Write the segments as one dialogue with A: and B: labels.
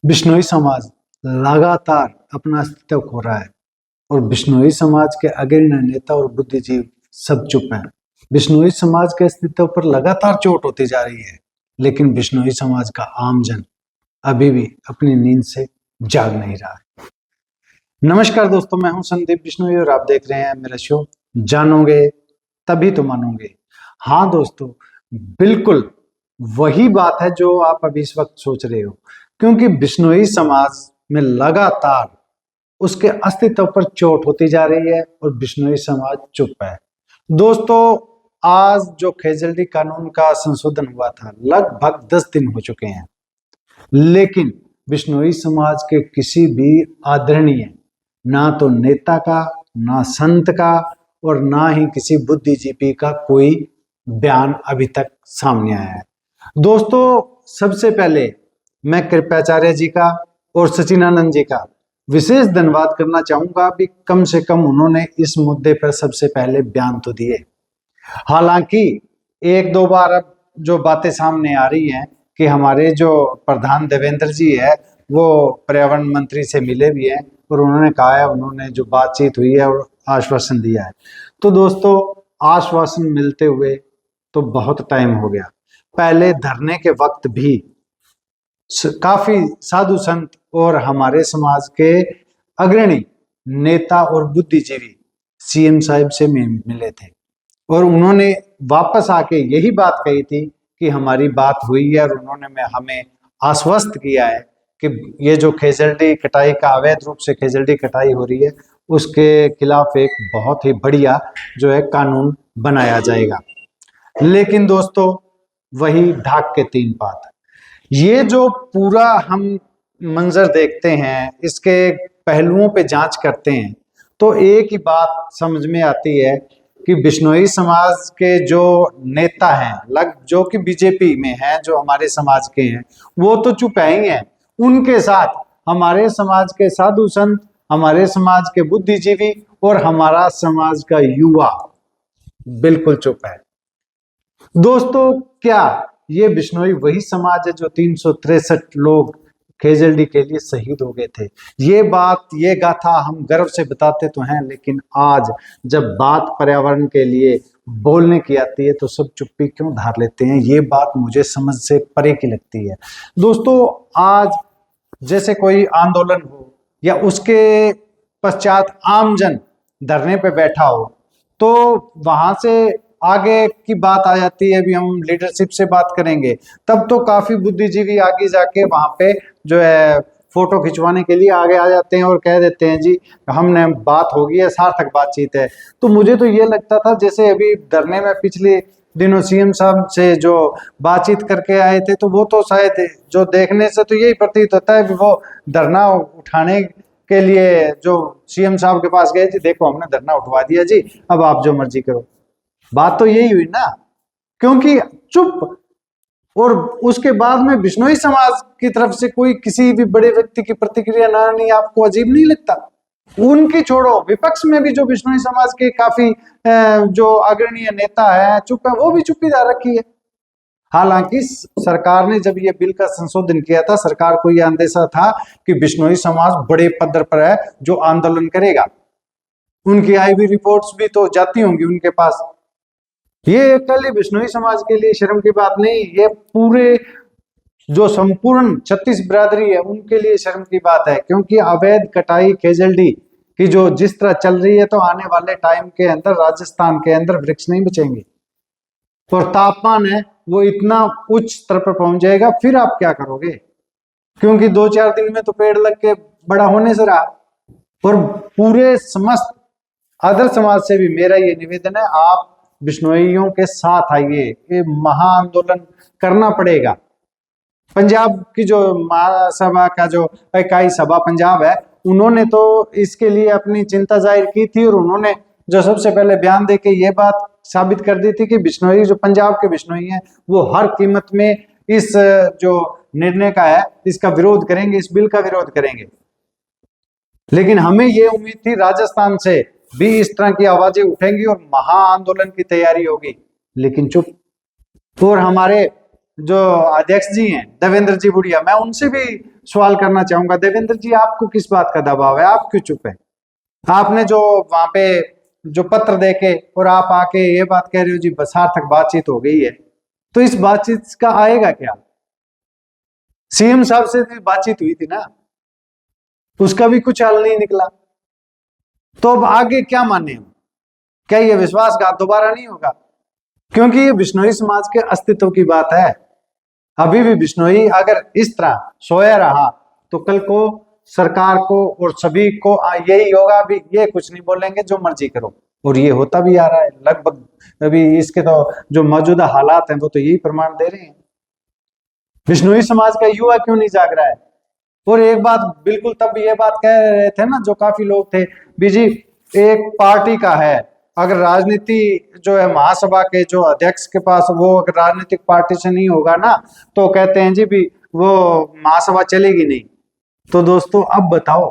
A: बिश्नोई समाज लगातार अपना अस्तित्व खो रहा है और बिश्नोई समाज के अग्रणी नेता और बुद्धिजीवी सब चुप हैं। बिश्नोई समाज के अस्तित्व पर लगातार चोट होती जा रही है, लेकिन बिश्नोई समाज का आमजन अभी भी अपनी नींद से जाग नहीं रहा है। नमस्कार दोस्तों, मैं हूं संदीप बिश्नोई और आप देख रहे हैं मेरा शो जानोगे तभी तो मानोगे। हाँ दोस्तों, बिल्कुल वही बात है जो आप अभी इस वक्त सोच रहे हो, क्योंकि बिश्नोई समाज में लगातार उसके अस्तित्व पर चोट होती जा रही है और बिश्नोई समाज चुप है। दोस्तों, आज जो खेजल्डी कानून का संशोधन हुआ था, लगभग 10 दिन हो चुके हैं, लेकिन बिश्नोई समाज के किसी भी आदरणीय, ना तो नेता का, ना संत का और ना ही किसी बुद्धिजीवी का कोई बयान अभी तक सामने आया है। दोस्तों, सबसे पहले मैं कृपाचार्य जी का और सचिनानंद जी का विशेष धन्यवाद करना चाहूंगा। अभी कम से कम उन्होंने इस मुद्दे पर सबसे पहले बयान तो दिए। हालांकि एक दो बार अब जो बातें सामने आ रही हैं कि हमारे जो प्रधान देवेंद्र जी है वो पर्यावरण मंत्री से मिले भी हैं और उन्होंने कहा है, उन्होंने जो बातचीत हुई है और आश्वासन दिया है। तो दोस्तों, आश्वासन मिलते हुए तो बहुत टाइम हो गया। पहले धरने के वक्त भी काफी साधु संत और हमारे समाज के अग्रणी नेता और बुद्धिजीवी सीएम साहब से मिले थे और उन्होंने वापस आके यही बात कही थी कि हमारी बात हुई है और उन्होंने हमें आश्वस्त किया है कि ये जो खेजल्डी कटाई का अवैध रूप से खेजल्डी कटाई हो रही है उसके खिलाफ एक बहुत ही बढ़िया जो है कानून बनाया जाएगा। लेकिन दोस्तों, वही ढाक के तीन पात, ये जो पूरा हम मंजर देखते हैं, इसके पहलुओं पे जांच करते हैं तो एक ही बात समझ में आती है कि बिश्नोई समाज के जो नेता हैं, जो कि बीजेपी में हैं, जो हमारे समाज के हैं, वो तो चुप ही हैं। उनके साथ हमारे समाज के साधु संत, हमारे समाज के बुद्धिजीवी और हमारा समाज का युवा बिल्कुल चुप है। दोस्तों, क्या ये बिश्नोई वही समाज है जो 363 लोग खेजल्डी के लिए शहीद हो गए थे? ये बात, ये गाथा हम गर्व से बताते तो हैं, लेकिन आज जब बात पर्यावरण के लिए बोलने की आती है तो सब चुप्पी क्यों धार लेते हैं? ये बात मुझे समझ से परे की लगती है। दोस्तों, आज जैसे कोई आंदोलन हो या उसके पश्चात आमजन धरने पे बैठा हो तो वहां से आगे की बात आ जाती है, अभी हम लीडरशिप से बात करेंगे, तब तो काफी बुद्धिजीवी आगे जाके वहां पे जो है फोटो खिंचवाने के लिए आगे आ जाते हैं और कह देते हैं जी हमने बात हो गई है, सार्थक बातचीत है। तो मुझे तो ये लगता था जैसे अभी धरने में पिछले दिनों सीएम साहब से जो बातचीत करके आए थे, तो वो तो शायद जो देखने से तो यही प्रतीत होता है कि वो धरना उठाने के लिए जो सीएम साहब के पास गए थे, देखो हमने धरना उठवा दिया जी, अब आप जो मर्जी करो। बात तो यही हुई ना, क्योंकि चुप। और उसके बाद में बिश्नोई समाज की तरफ से कोई किसी भी बड़े व्यक्ति की प्रतिक्रिया ना आनी आपको अजीब नहीं लगता? उनकी छोड़ो, विपक्ष में भी जो बिश्नोई समाज के काफी जो अग्रणी नेता है चुप है, वो भी चुप्पीदार रखी है। हालांकि सरकार ने जब ये बिल का संशोधन किया था, सरकार को यह अंदेशा था कि बिश्नोई समाज बड़े पद पर है जो आंदोलन करेगा। उनकी आई हुई रिपोर्ट्स भी तो जाती होंगी उनके पास। ये अकेले बिश्नोई समाज के लिए शर्म की बात नहीं, ये पूरे जो संपूर्ण 36 बिरादरी है उनके लिए शर्म की बात है, क्योंकि अवैध कटाई खेजल्डी की जो जिस तरह चल रही है तो आने वाले टाइम के अंदर राजस्थान के अंदर वृक्ष नहीं बचेंगे और तापमान है वो इतना उच्च स्तर पर पहुंच जाएगा, फिर आप क्या करोगे? क्योंकि 2-4 दिन में तो पेड़ लग के बड़ा होने से रहा। और पूरे समस्त अदर समाज से भी मेरा ये निवेदन है, आप बिश्नोइयों के साथ आइए, ये महा आंदोलन करना पड़ेगा। पंजाब की जो महासभा का जो इकाई सभा पंजाब है, उन्होंने तो इसके लिए अपनी चिंता जाहिर की थी और उन्होंने जो सबसे पहले बयान देके ये बात साबित कर दी थी कि बिश्नोई, जो पंजाब के बिश्नोई हैं, वो हर कीमत में इस जो निर्णय का है इसका विरोध करेंगे, इस बिल का विरोध करेंगे। लेकिन हमें ये उम्मीद थी राजस्थान से भी इस तरह की आवाजें उठेंगी और महा आंदोलन की तैयारी होगी, लेकिन चुप। और हमारे जो अध्यक्ष जी हैं देवेंद्र जी बुढ़िया, मैं उनसे भी सवाल करना चाहूंगा, देवेंद्र जी आपको किस बात का दबाव है, आप क्यों चुप है? आपने जो वहां पे जो पत्र देके और आप आके ये बात कह रहे हो जी सार्थक बातचीत हो गई है, तो इस बातचीत का आएगा क्या? सीएम साहब से भी बातचीत हुई थी ना, उसका भी कुछ हल नहीं निकला। तो अब आगे क्या माने हम? क्या ये विश्वासघात दोबारा नहीं होगा? क्योंकि ये बिश्नोई समाज के अस्तित्व की बात है। अभी भी बिश्नोई अगर इस तरह सोया रहा तो कल को सरकार को और सभी को यही होगा, भी ये कुछ नहीं बोलेंगे, जो मर्जी करो। और ये होता भी आ रहा है लगभग। अभी इसके तो जो मौजूदा हालात हैं वो तो यही प्रमाण दे रहे हैं। बिश्नोई समाज का युवा क्यों नहीं जाग रहा है? और एक बात बिल्कुल तब ये बात कह रहे थे ना जो काफी लोग थे, बीजी एक पार्टी का है, अगर राजनीति जो है महासभा के जो अध्यक्ष के पास, वो अगर राजनीतिक पार्टी से नहीं होगा ना तो कहते हैं जी भी वो महासभा चलेगी नहीं। तो दोस्तों अब बताओ,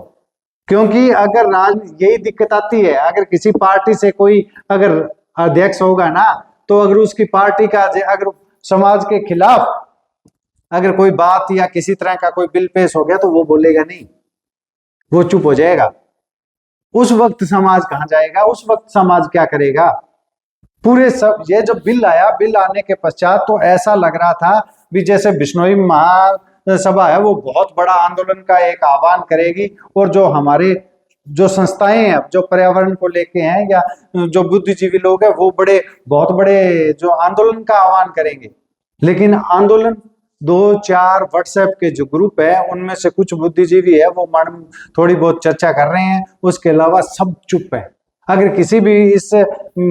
A: क्योंकि अगर यही दिक्कत आती है, अगर किसी पार्टी से कोई अगर अध्यक्ष होगा ना तो अगर उसकी पार्टी का अगर समाज के खिलाफ अगर कोई बात या किसी तरह का कोई बिल पेश हो गया तो वो बोलेगा नहीं, वो चुप हो जाएगा। उस वक्त समाज कहां जाएगा? उस वक्त समाज क्या करेगा? पूरे सब ये जब बिल आया, बिल आने के पश्चात तो ऐसा लग रहा था भी जैसे बिश्नोई महासभा है वो बहुत बड़ा आंदोलन का एक आह्वान करेगी, और जो हमारे जो संस्थाएं हैं जो पर्यावरण को लेके हैं या जो बुद्धिजीवी लोग हैं वो बहुत बड़े जो आंदोलन का आह्वान करेंगे। लेकिन आंदोलन 2-4 व्हाट्सएप के जो ग्रुप है उनमें से कुछ बुद्धिजीवी है वो थोड़ी बहुत चर्चा कर रहे हैं, उसके अलावा सब चुप है। अगर किसी भी इस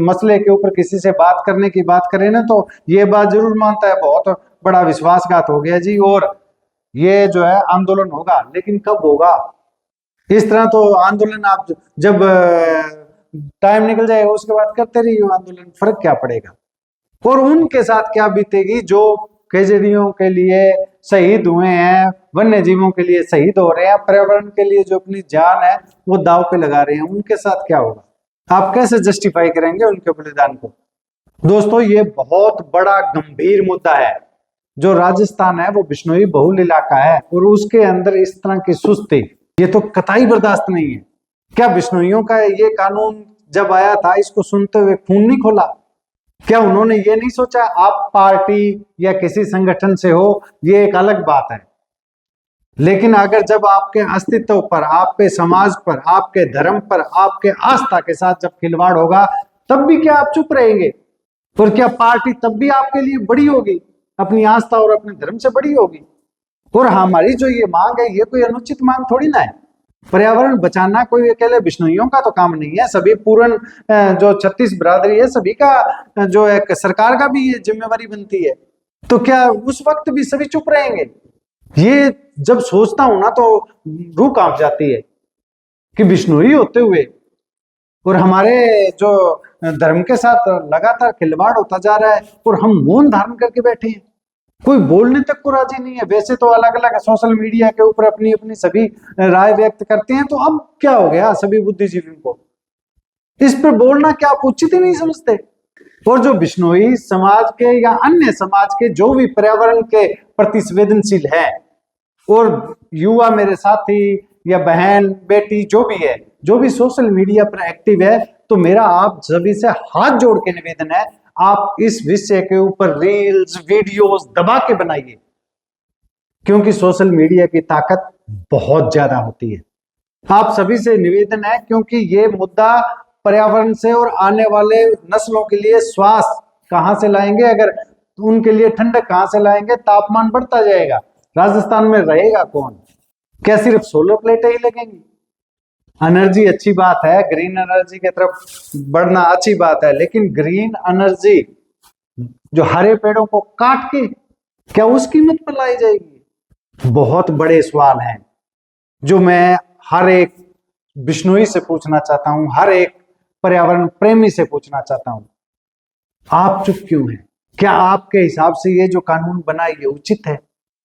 A: मसले के ऊपर किसी से बात करने की बात करें ना तो ये बात जरूर मानता है बहुत बड़ा विश्वासघात हो गया जी, और ये जो है आंदोलन होगा, लेकिन कब होगा? इस तरह तो आंदोलन आप जब टाइम निकल जाएगा उसके बाद करते रहिए आंदोलन, फर्क क्या पड़ेगा? और उनके साथ क्या बीतेगी जो केजड़ियों के लिए शहीद हुए हैं, वन्य जीवों के लिए शहीद हो रहे हैं, पर्यावरण के लिए जो अपनी जान है वो दांव पे लगा रहे हैं, उनके साथ क्या होगा? आप कैसे जस्टिफाई करेंगे उनके बलिदान को? दोस्तों ये बहुत बड़ा गंभीर मुद्दा है। जो राजस्थान है वो बिश्नोई बहुल इलाका है और उसके अंदर इस तरह की सुस्ती ये तो कतई बर्दाश्त नहीं है। क्या बिश्नोइयों का ये कानून जब आया था इसको सुनते हुए खून नहीं खोला? क्या उन्होंने ये नहीं सोचा आप पार्टी या किसी संगठन से हो ये एक अलग बात है, लेकिन अगर जब आपके अस्तित्व पर, आपके समाज पर, आपके धर्म पर, आपके आस्था के साथ जब खिलवाड़ होगा तब भी क्या आप चुप रहेंगे? और क्या पार्टी तब भी आपके लिए बड़ी होगी, अपनी आस्था और अपने धर्म से बड़ी होगी? और हमारी जो ये मांग है ये कोई अनुचित मांग थोड़ी ना है। पर्यावरण बचाना कोई अकेले बिश्नोइयों का तो काम नहीं है, सभी पूर्ण जो 36 बिरादरी है सभी का जो एक सरकार का भी ये जिम्मेवारी बनती है। तो क्या उस वक्त भी सभी चुप रहेंगे? ये जब सोचता हूं ना तो रूह कांप जाती है कि बिश्नोई होते हुए और हमारे जो धर्म के साथ लगातार खिलवाड़ होता जा रहा है और हम मौन धारण करके बैठे हैं, कोई बोलने तक को राजी नहीं है। वैसे तो अलग अलग सोशल मीडिया के ऊपर अपनी अपनी सभी राय व्यक्त करते हैं, तो अब क्या हो गया सभी बुद्धिजीवियों को इस पर बोलना क्या आप उचित ही नहीं समझते? और जो बिश्नोई समाज के या अन्य समाज के जो भी पर्यावरण के प्रति संवेदनशील है और युवा मेरे साथी या बहन बेटी जो भी है, जो भी सोशल मीडिया पर एक्टिव है, तो मेरा आप सभी से हाथ जोड़ के निवेदन है आप इस विषय के ऊपर रील्स वीडियोस दबा के बनाइए, क्योंकि सोशल मीडिया की ताकत बहुत ज्यादा होती है। आप सभी से निवेदन है क्योंकि ये मुद्दा पर्यावरण से और आने वाले नस्लों के लिए श्वास कहां से लाएंगे, अगर उनके लिए ठंडक कहां से लाएंगे? तापमान बढ़ता जाएगा, राजस्थान में रहेगा कौन? क्या सिर्फ सोलर प्लेटें ही लगेंगी? एनर्जी अच्छी बात है, ग्रीन एनर्जी की तरफ बढ़ना अच्छी बात है, लेकिन ग्रीन एनर्जी जो हरे पेड़ों को काट के क्या उस कीमत पर लाई जाएगी? बहुत बड़े सवाल हैं जो मैं हर एक बिश्नोई से पूछना चाहता हूं, हर एक पर्यावरण प्रेमी से पूछना चाहता हूं, आप चुप क्यों हैं? क्या आपके हिसाब से ये जो कानून बना ये उचित है?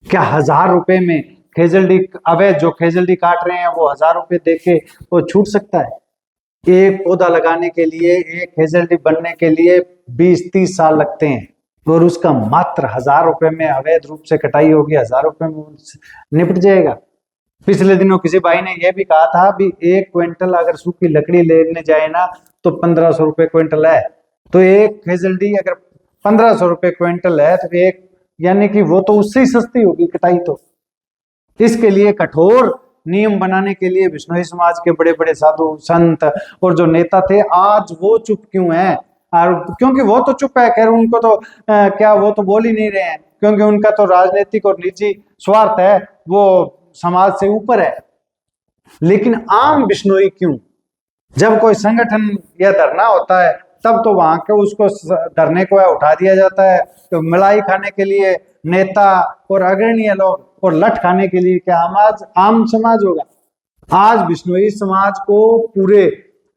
A: क्या 1000 रुपए में खेजल्डी अवैध जो खेजल्डी काट रहे हैं वो 1000 रुपए देके वो छूट सकता है? एक पौधा लगाने के लिए, एक खेजल्डी बनने के लिए 20-30 साल लगते हैं। और उसका मात्र 1000 रुपए में अवैध रूप से कटाई होगी, 1000 रुपए में निपट जाएगा। पिछले दिनों किसी भाई ने यह भी कहा था भी 1 क्विंटल अगर सूखी लकड़ी लेने जाए ना तो 1500 रुपए क्विंटल है, तो एक खेजड़ी अगर 1500 रुपए क्विंटल है तो एक यानी कि वो तो उससे ही सस्ती होगी कटाई। तो इसके लिए कठोर नियम बनाने के लिए बिश्नोई समाज के बड़े बड़े साधु संत और जो नेता थे, आज वो चुप क्यों हैं? और क्योंकि वो तो चुप है, खैर उनको तो क्या वो तो बोल ही नहीं रहे हैं, क्योंकि उनका तो राजनीतिक और निजी स्वार्थ है, वो समाज से ऊपर है। लेकिन आम बिश्नोई क्यों? जब कोई संगठन या धरना होता है तब तो वहां के उसको धरने को उठा दिया जाता है, तो मलाई खाने के लिए नेता और अग्रणीय लोग और लठ खाने के लिए क्या आम समाज होगा? आज बिश्नोई समाज को पूरे,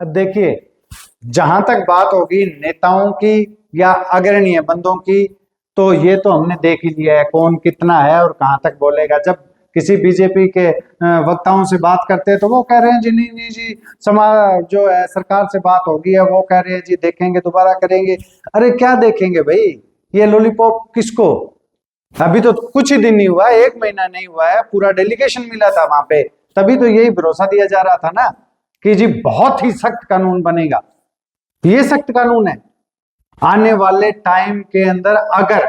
A: देखिए जहां तक बात होगी नेताओं की या अग्रणीय बंदों की, तो ये तो हमने देख ही लिया है कौन कितना है और कहां तक बोलेगा। जब किसी बीजेपी के वक्ताओं से बात करते हैं तो वो कह रहे हैं जी नहीं नहीं जी समाज जो है सरकार से बात होगी है, वो कह रहे हैं जी देखेंगे दोबारा करेंगे। अरे क्या देखेंगे भाई, ये लॉलीपॉप किसको? अभी तो कुछ ही दिन नहीं हुआ, 1 महीना नहीं हुआ है, पूरा डेलीगेशन मिला था वहां पे, तभी तो यही भरोसा दिया जा रहा था ना कि जी बहुत ही सख्त कानून बनेगा। ये सख्त कानून है। आने वाले टाइम के अंदर अगर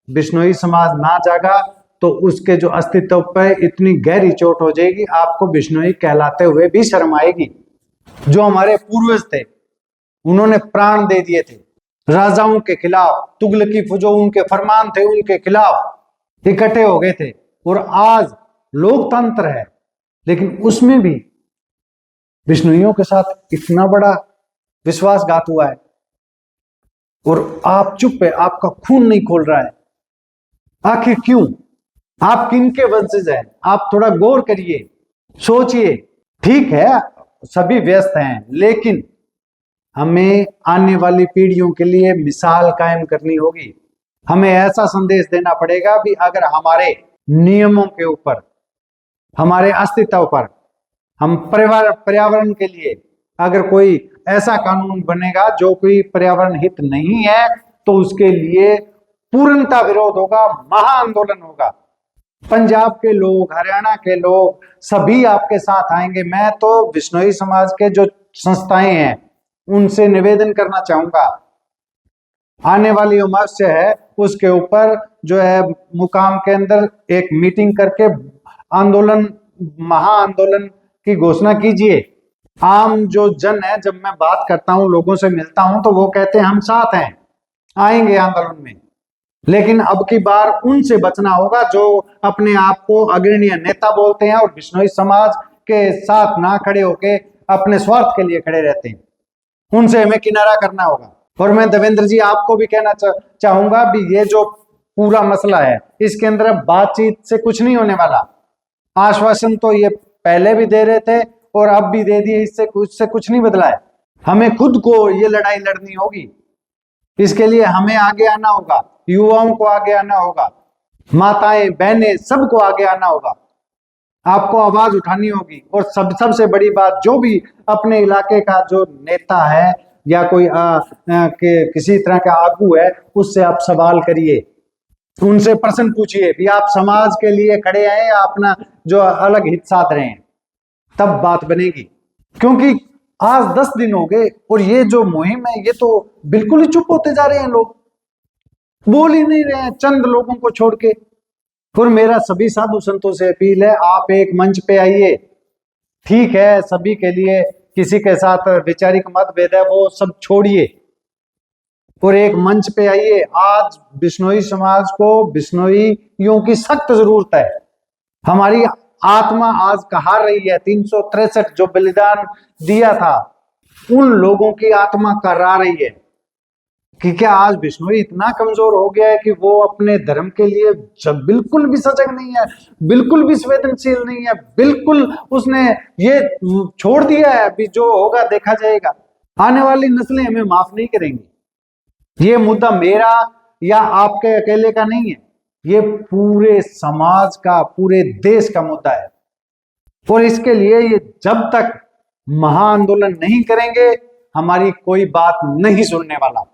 A: बिश्नोई समाज ना जागा तो उसके जो अस्तित्व पर इतनी गहरी चोट हो जाएगी, आपको बिश्नोई कहलाते हुए भी शर्म आएगी। जो हमारे पूर्वज थे उन्होंने प्राण दे दिए थे राजाओं के खिलाफ, तुगलकी जो उनके फरमान थे उनके खिलाफ इकट्ठे हो गए थे, और आज लोकतंत्र है लेकिन उसमें भी बिश्नोइयों के साथ इतना बड़ा विश्वासघात हुआ है और आप चुप है, आपका खून नहीं खोल रहा है। आखिर क्यों? आप किनके वंशज हैं? आप थोड़ा गौर करिए, सोचिए। ठीक है सभी व्यस्त हैं, लेकिन हमें आने वाली पीढ़ियों के लिए मिसाल कायम करनी होगी। हमें ऐसा संदेश देना पड़ेगा भी अगर हमारे नियमों के ऊपर, हमारे अस्तित्व पर, हम पर्यावरण के लिए अगर कोई ऐसा कानून बनेगा जो कोई पर्यावरण हित नहीं है तो उसके लिए पूर्णता विरोध होगा, महाआंदोलन होगा। पंजाब के लोग, हरियाणा के लोग सभी आपके साथ आएंगे। मैं तो बिश्नोई समाज के जो संस्थाएं हैं उनसे निवेदन करना चाहूंगा, आने वाली अमावस्या है उसके ऊपर जो है मुकाम के अंदर एक मीटिंग करके आंदोलन, महाआंदोलन की घोषणा कीजिए। आम जो जन है, जब मैं बात करता हूं, लोगों से मिलता हूं, तो वो कहते हैं हम साथ हैं, आएंगे आंदोलन में। लेकिन अब की बार उनसे बचना होगा जो अपने आप को अग्रणीय नेता बोलते हैं और बिश्नोई समाज के साथ ना खड़े होके अपने स्वार्थ के लिए खड़े रहते हैं। उनसे हमें किनारा करना होगा। और मैं देवेंद्र जी आपको भी कहना चाहूंगा भी ये जो पूरा मसला है इसके अंदर बातचीत से कुछ नहीं होने वाला। आश्वासन तो ये पहले भी दे रहे थे और अब भी दे दिए, इससे कुछ नहीं बदला है। हमें खुद को ये लड़ाई लड़नी होगी। इसके लिए हमें आगे आना होगा, युवाओं को आगे आना होगा, माताएं बहनें सबको आगे आना होगा। आपको आवाज उठानी होगी। और सबसे बड़ी बात, जो भी अपने इलाके का जो नेता है या कोई किसी तरह का आगू है, उससे आप सवाल करिए, उनसे प्रश्न पूछिए भी आप समाज के लिए खड़े हैं या अपना जो अलग हित साध रहे हैं, तब बात बनेगी। क्योंकि आज 10 दिन हो गए और ये जो मुहिम है ये तो बिल्कुल ही चुप होते जा रहे हैं, लोग बोल ही नहीं रहे हैं चंद लोगों को छोड़ के। फिर मेरा सभी साधु संतों से अपील है, आप एक मंच पे आइए। ठीक है सभी के लिए किसी के साथ वैचारिक मतभेद है वो सब छोड़िए और एक मंच पे आइए। आज बिश्नोई समाज को बिश्नोइयों की सख्त जरूरत है। हमारी आत्मा आज कहा रही है, 363 जो बलिदान दिया था उन लोगों की आत्मा करा रही है कि क्या आज बिश्नोई इतना कमजोर हो गया है कि वो अपने धर्म के लिए बिल्कुल भी सजग नहीं है, बिल्कुल भी संवेदनशील नहीं है, बिल्कुल उसने ये छोड़ दिया है अभी जो होगा देखा जाएगा। आने वाली नस्लें हमें माफ नहीं करेंगी। ये मुद्दा मेरा या आपके अकेले का नहीं है, ये पूरे समाज का, पूरे देश का मुद्दा है। और इसके लिए ये जब तक महाआंदोलन नहीं करेंगे हमारी कोई बात नहीं सुनने वाला।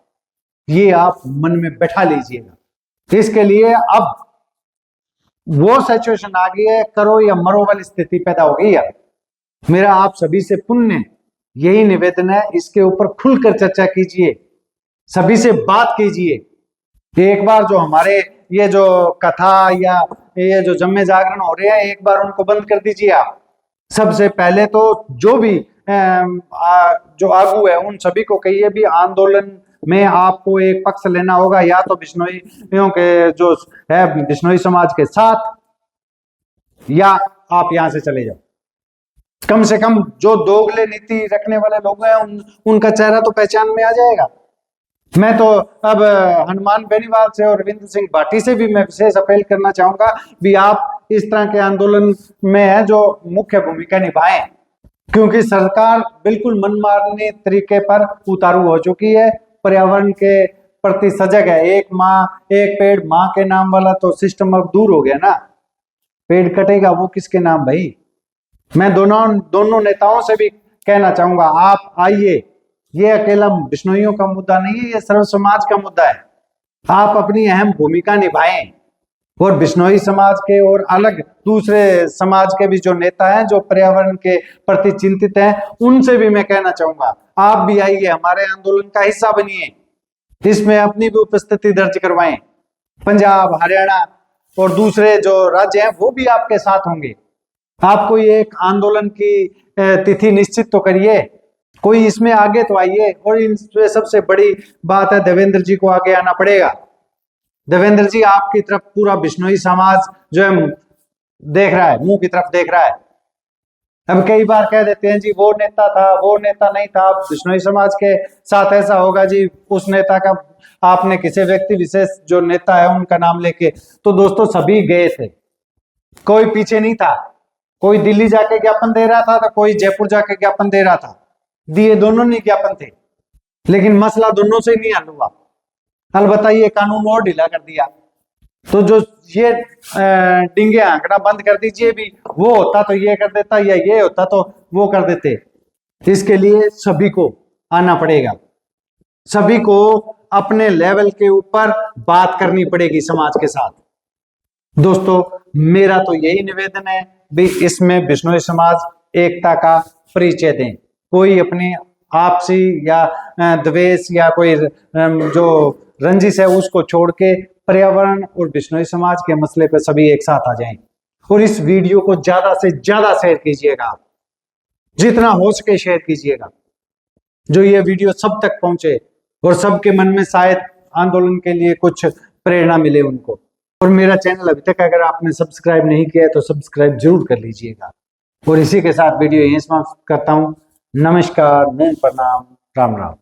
A: ये आप मन में बैठा लीजिएगा। इसके लिए अब वो सिचुएशन आ गई है, करो या मरो वाली स्थिति पैदा हो गई है। मेरा आप सभी से पुण्य यही निवेदन है, इसके ऊपर खुलकर चर्चा कीजिए, सभी से बात कीजिए। एक बार जो हमारे ये जो कथा या ये जो जम्मे जागरण हो रहे हैं, एक बार उनको बंद कर दीजिए आप। सबसे पहले तो जो भी जो आगू है उन सभी को कहिए भी आंदोलन में आपको एक पक्ष लेना होगा, या तो बिश्नोइयों के जो है बिश्नोई समाज के साथ, या आप यहां से चले जाओ। कम से कम जो दोगले नीति रखने वाले लोग हैं उनका चेहरा तो पहचान में आ जाएगा। मैं तो अब हनुमान बेनीवाल से और रविंद्र सिंह भाटी से भी मैं विशेष अपील करना चाहूंगा भी आप इस तरह के आंदोलन में है जो मुख्य भूमिका निभाएं, क्योंकि सरकार बिल्कुल मनमाने तरीके पर उतारू हो चुकी है, पर्यावरण के प्रति सजग है। एक माँ एक पेड़ माँ के नाम वाला तो सिस्टम अब दूर हो गया ना, पेड़ कटेगा वो किसके नाम भाई। मैं दोनों नेताओं से भी कहना चाहूंगा, आप आइए, ये अकेला बिश्नोइयों का मुद्दा नहीं है, ये सर्व समाज का मुद्दा है। आप अपनी अहम भूमिका निभाएं, और बिश्नोई समाज के और अलग दूसरे समाज के भी जो नेता हैं जो पर्यावरण के प्रति चिंतित हैं, उनसे भी मैं कहना चाहूंगा आप भी आइए, हमारे आंदोलन का हिस्सा बनिए, इसमें अपनी भी उपस्थिति दर्ज करवाएं। पंजाब, हरियाणा और दूसरे जो राज्य हैं वो भी आपके साथ होंगे। आप कोई एक आंदोलन की तिथि निश्चित तो करिए, कोई इसमें आगे तो आइए। और इनसे सबसे बड़ी बात है, देवेंद्र जी को आगे आना पड़ेगा। देवेंद्र जी आपकी तरफ पूरा बिश्नोई समाज जो है देख रहा है, मुंह की तरफ देख रहा है। अब कई बार कह देते हैं जी वो नेता था, वो नेता नहीं था। अब बिश्नोई समाज के साथ ऐसा होगा जी, उस नेता का आपने किसी व्यक्ति विशेष जो नेता है उनका नाम लेके, तो दोस्तों सभी गए थे, कोई पीछे नहीं था। कोई दिल्ली जाके ज्ञापन दे रहा था तो कोई जयपुर जाके ज्ञापन दे रहा था, दिए दोनों नहीं ज्ञापन थे, लेकिन मसला दोनों से नहीं हल हुआ। अलबत्ता ये कानून और ढीला कर दिया, तो जो ये डिंगे आंकड़ा बंद कर दीजिए भी, वो होता तो ये कर देता, या ये होता तो वो कर देते। इसके लिए सभी को आना पड़ेगा, सभी को अपने लेवल के ऊपर बात करनी पड़ेगी समाज के साथ। दोस्तों मेरा तो यही निवेदन है भी, इसमें बिश्नोई समाज एकता का परिचय दें। कोई अपनी आपसी या द्वेष या कोई जो रंजिश है उसको छोड़ के पर्यावरण और बिश्नोई समाज के मसले पे सभी एक साथ आ जाएं। और इस वीडियो को ज्यादा से ज्यादा शेयर कीजिएगा, जितना हो सके शेयर कीजिएगा, जो ये वीडियो सब तक पहुंचे और सबके मन में शायद आंदोलन के लिए कुछ प्रेरणा मिले उनको। और मेरा चैनल अभी तक अगर आपने सब्सक्राइब नहीं किया है तो सब्सक्राइब जरूर कर लीजिएगा। और इसी के साथ वीडियो यहीं समाप्त करता हूं। नमस्कार, प्रणाम, राम राम।